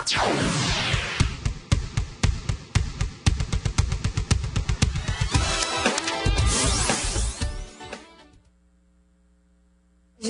De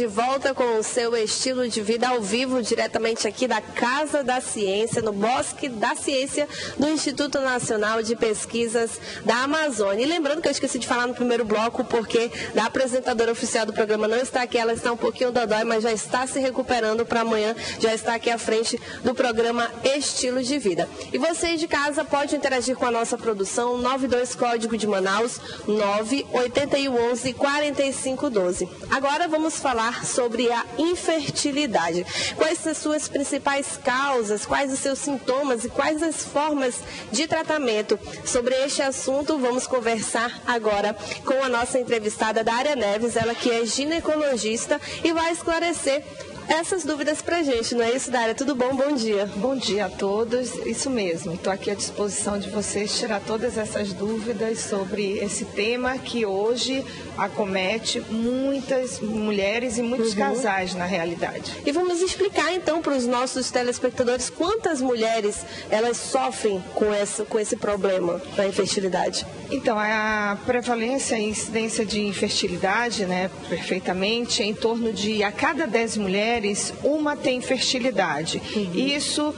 volta com o seu estilo de vida ao vivo, diretamente aqui da Casa da Ciência, no Bosque da Ciência, do Instituto Nacional de Pesquisas da Amazônia. E lembrando que eu esqueci de falar no primeiro bloco, porque a apresentadora oficial do programa não está aqui, ela está um pouquinho dodói, mas já está se recuperando para amanhã, já está aqui à frente do programa Estilo de Vida. E vocês de casa podem interagir com a nossa produção, 92 Código de Manaus, 98111 4512. Agora vamos falar sobre a infertilidade. Quais são as suas principais causas, quais os seus sintomas e quais as formas de tratamento? Sobre este assunto, vamos conversar agora com a nossa entrevistada Dária Neves, ela que é ginecologista e vai esclarecer essas dúvidas pra gente, não é isso, Dária? Tudo bom? Bom dia. Bom dia a todos, isso mesmo. Estou aqui à disposição de vocês tirar todas essas dúvidas sobre esse tema que hoje acomete muitas mulheres e muitos casais na realidade. E vamos explicar então para os nossos telespectadores quantas mulheres elas sofrem com esse problema da infertilidade. Então, a prevalência e incidência de infertilidade, né, perfeitamente, é em torno de a cada 10 mulheres, uma tem infertilidade. Isso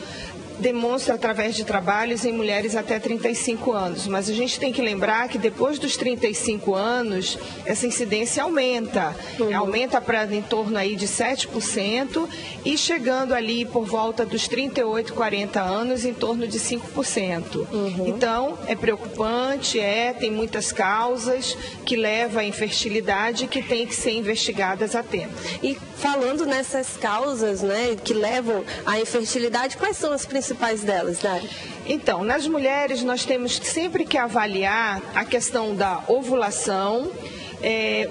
demonstra através de trabalhos em mulheres até 35 anos. Mas a gente tem que lembrar que depois dos 35 anos, essa incidência aumenta. Aumenta para em torno aí de 7% e chegando ali por volta dos 38, 40 anos, em torno de 5%. Então, é preocupante, tem muitas causas que levam à infertilidade que têm que ser investigadas a tempo. E falando nessas causas, né, que levam à infertilidade, quais são as principais delas, Dária? Então, nas mulheres nós temos sempre que avaliar a questão da ovulação,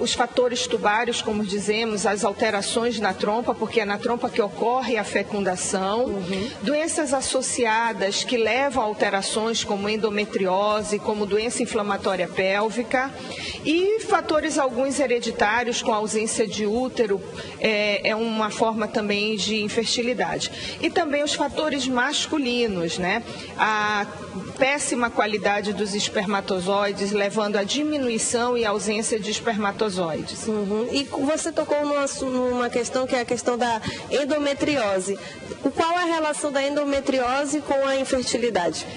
os fatores tubários, como dizemos, as alterações na trompa, porque é na trompa que ocorre a fecundação, doenças associadas que levam a alterações como endometriose, como doença inflamatória pélvica e fatores alguns hereditários com ausência de útero, é uma forma também de infertilidade. E também os fatores masculinos, né? A péssima qualidade dos espermatozoides, levando à diminuição e ausência de espermatozoides. E você tocou numa questão que é a questão da endometriose. Qual é a relação da endometriose com a infertilidade?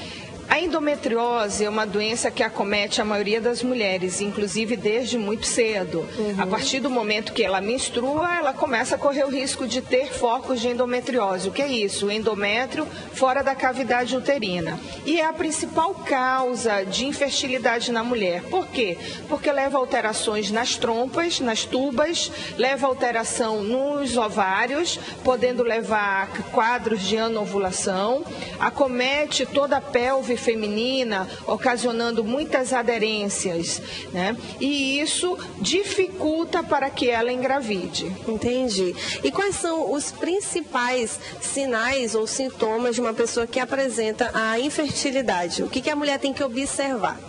A endometriose é uma doença que acomete a maioria das mulheres, inclusive desde muito cedo. A partir do momento que ela menstrua, ela começa a correr o risco de ter focos de endometriose. O que é isso? O endométrio fora da cavidade uterina. E é a principal causa de infertilidade na mulher. Por quê? Porque leva a alterações nas trompas, nas tubas, leva a alteração nos ovários, podendo levar a quadros de anovulação, acomete toda a pelve feminina, ocasionando muitas aderências, né? E isso dificulta para que ela engravide. Entendi. E quais são os principais sinais ou sintomas de uma pessoa que apresenta a infertilidade? O que a mulher tem que observar?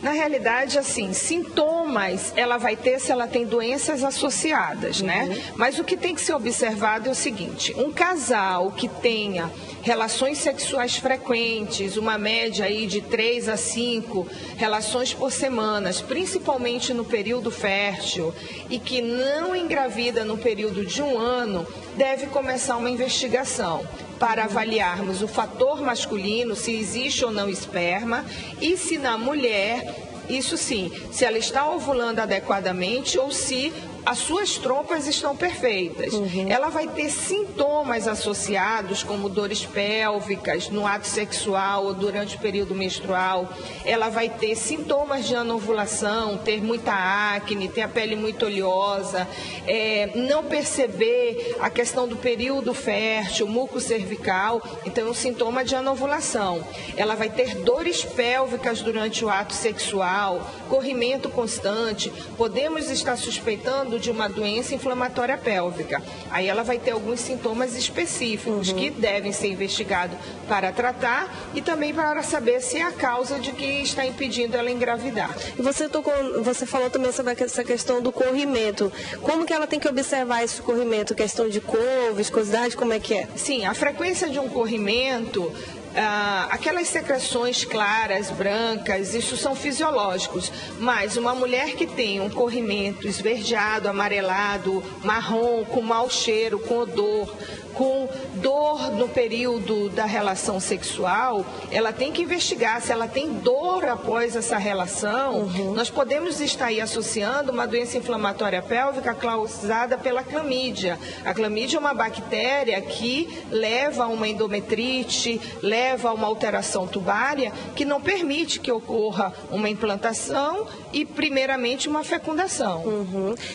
Na realidade, assim, sintomas ela vai ter se ela tem doenças associadas, né? Mas o que tem que ser observado é o seguinte: um casal que tenha relações sexuais frequentes, uma média aí de 3 a 5 relações por semana, principalmente no período fértil, e que não engravida no período de 1 ano, deve começar uma investigação para avaliarmos o fator masculino, se existe ou não esperma, e se na mulher, isso sim, se ela está ovulando adequadamente ou se as suas trompas estão perfeitas. Ela vai ter sintomas associados, como dores pélvicas no ato sexual ou durante o período menstrual. Ela vai ter sintomas de anovulação, ter muita acne, ter a pele muito oleosa, não perceber a questão do período fértil, muco cervical. Então, é um sintoma de anovulação. Ela vai ter dores pélvicas durante o ato sexual, corrimento constante. Podemos estar suspeitando falando de uma doença inflamatória pélvica. Aí ela vai ter alguns sintomas específicos que devem ser investigados para tratar e também para saber se é a causa de que está impedindo ela engravidar. E você falou também sobre essa questão do corrimento. Como que ela tem que observar esse corrimento? Questão de cor, viscosidade, como é que é? Sim, a frequência de um corrimento, aquelas secreções claras, brancas, isso são fisiológicos, mas uma mulher que tem um corrimento esverdeado, amarelado, marrom, com mau cheiro, com odor, com dor no período da relação sexual, ela tem que investigar se ela tem dor após essa relação. Nós podemos estar aí associando uma doença inflamatória pélvica causada pela clamídia. A clamídia é uma bactéria que leva a uma endometrite, leva a uma alteração tubária que não permite que ocorra uma implantação e, primeiramente, uma fecundação.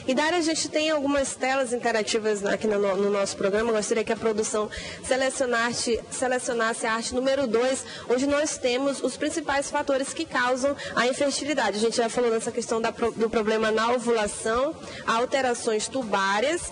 E Dária, a gente tem algumas telas interativas aqui no nosso programa. Eu gostaria que a produção selecionasse a arte número 2, onde nós temos os principais fatores que causam a infertilidade. A gente já falou nessa questão do problema na ovulação, alterações tubárias,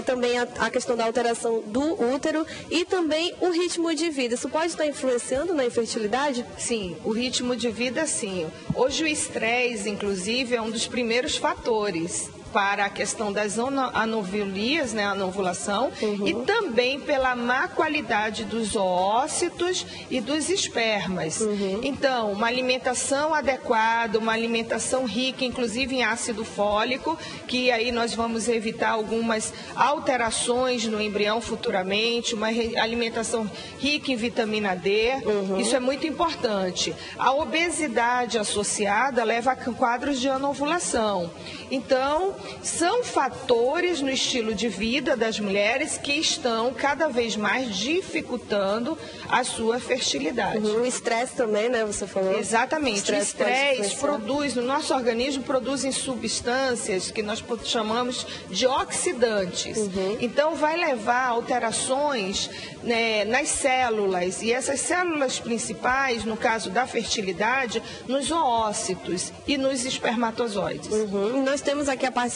também a questão da alteração do útero e também o ritmo de vida. Isso pode estar influenciando na infertilidade? Sim, o ritmo de vida, sim. Hoje o estresse, inclusive, é um dos primeiros fatores para a questão das anovilias, né, a anovulação, e também pela má qualidade dos oócitos e dos espermas. Então, uma alimentação adequada, uma alimentação rica, inclusive em ácido fólico, que aí nós vamos evitar algumas alterações no embrião futuramente, uma alimentação rica em vitamina D, isso é muito importante. A obesidade associada leva a quadros de anovulação. Então, são fatores no estilo de vida das mulheres que estão cada vez mais dificultando a sua fertilidade. O estresse também, né? Você falou. Exatamente. O estresse produz, no nosso organismo, produzem substâncias que nós chamamos de oxidantes. Então, vai levar a alterações, né, nas células. E essas células principais, no caso da fertilidade, nos oócitos e nos espermatozoides. Nós temos aqui a participação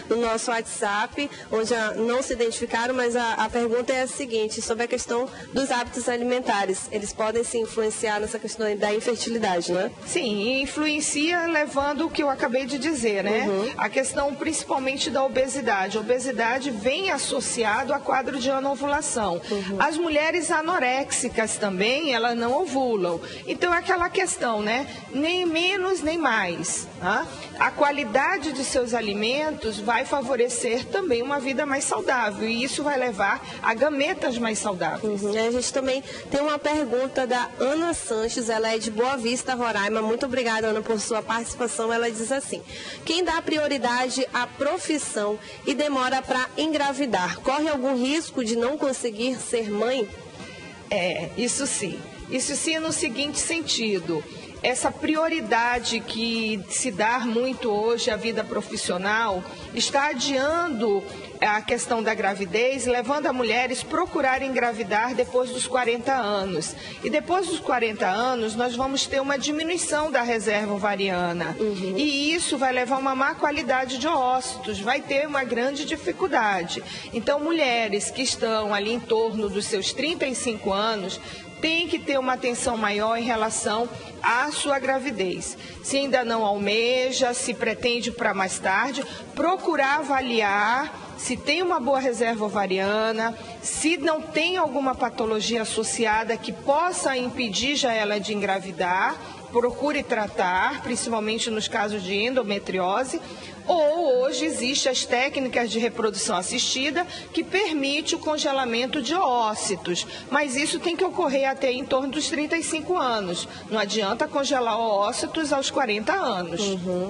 no nosso WhatsApp, onde não se identificaram, mas a pergunta é a seguinte, sobre a questão dos hábitos alimentares. Eles podem se influenciar nessa questão da infertilidade, né? Sim, influencia levando o que eu acabei de dizer, né? A questão principalmente da obesidade. A obesidade vem associado a quadro de anovulação. As mulheres anoréxicas também, elas não ovulam. Então é aquela questão, né? Nem menos, nem mais. Tá? A qualidade de seus alimentos vai favorecer também uma vida mais saudável e isso vai levar a gametas mais saudáveis. A gente também tem uma pergunta da Ana Sanches, ela é de Boa Vista, Roraima. Muito obrigada, Ana, por sua participação. Ela diz assim: quem dá prioridade à profissão e demora para engravidar, corre algum risco de não conseguir ser mãe? Isso sim. Isso sim no seguinte sentido. Essa prioridade que se dá muito hoje à vida profissional está adiando a questão da gravidez, levando a mulheres procurarem engravidar depois dos 40 anos. E depois dos 40 anos, nós vamos ter uma diminuição da reserva ovariana. E isso vai levar a uma má qualidade de ócitos, vai ter uma grande dificuldade. Então, mulheres que estão ali em torno dos seus 35 anos, tem que ter uma atenção maior em relação à sua gravidez. Se ainda não almeja, se pretende para mais tarde, procurar avaliar se tem uma boa reserva ovariana, se não tem alguma patologia associada que possa impedir já ela de engravidar, procure tratar, principalmente nos casos de endometriose. Ou hoje existem as técnicas de reprodução assistida que permite o congelamento de ócitos, mas isso tem que ocorrer até em torno dos 35 anos. Não adianta congelar ócitos aos 40 anos.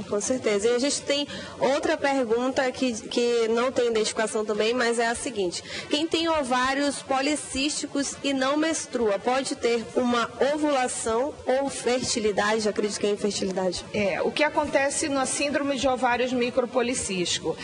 Com certeza. E a gente tem outra pergunta que não tem identificação também, mas é a seguinte: quem tem ovários policísticos e não menstrua, pode ter uma ovulação ou fertilidade? Acredito que é infertilidade. O que acontece na síndrome de ovários micropolicístico.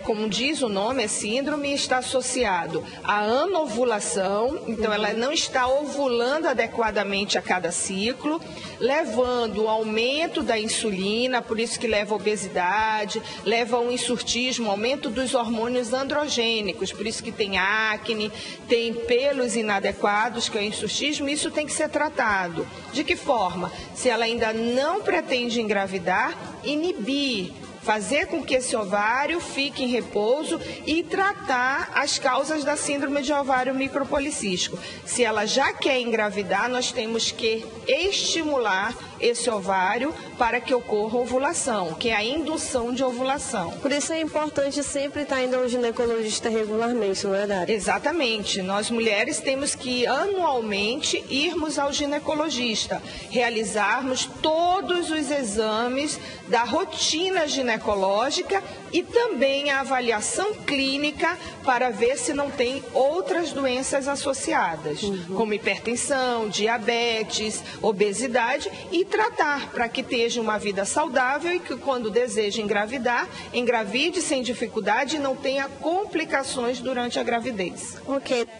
Como diz o nome, é síndrome, está associado à anovulação, então ela não está ovulando adequadamente a cada ciclo, levando ao aumento da insulina, por isso que leva a obesidade, leva a um insurtismo, aumento dos hormônios androgênicos, por isso que tem acne, tem pelos inadequados, que é o insurtismo, isso tem que ser tratado. De que forma? Se ela ainda não pretende engravidar, inibir, fazer com que esse ovário fique em repouso e tratar as causas da síndrome de ovário micropolicístico. Se ela já quer engravidar, nós temos que estimular esse ovário para que ocorra ovulação, que é a indução de ovulação. Por isso é importante sempre estar indo ao ginecologista regularmente, não é, Dari? Exatamente. Nós mulheres temos que anualmente irmos ao ginecologista, realizarmos todos os exames da rotina ginecológica e também a avaliação clínica para ver se não tem outras doenças associadas, como hipertensão, diabetes, obesidade, e tratar para que tenha uma vida saudável e que quando deseja engravidar, engravide sem dificuldade e não tenha complicações durante a gravidez. Ok. Da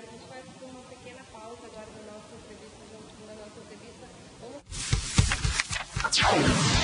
nossa entrevista.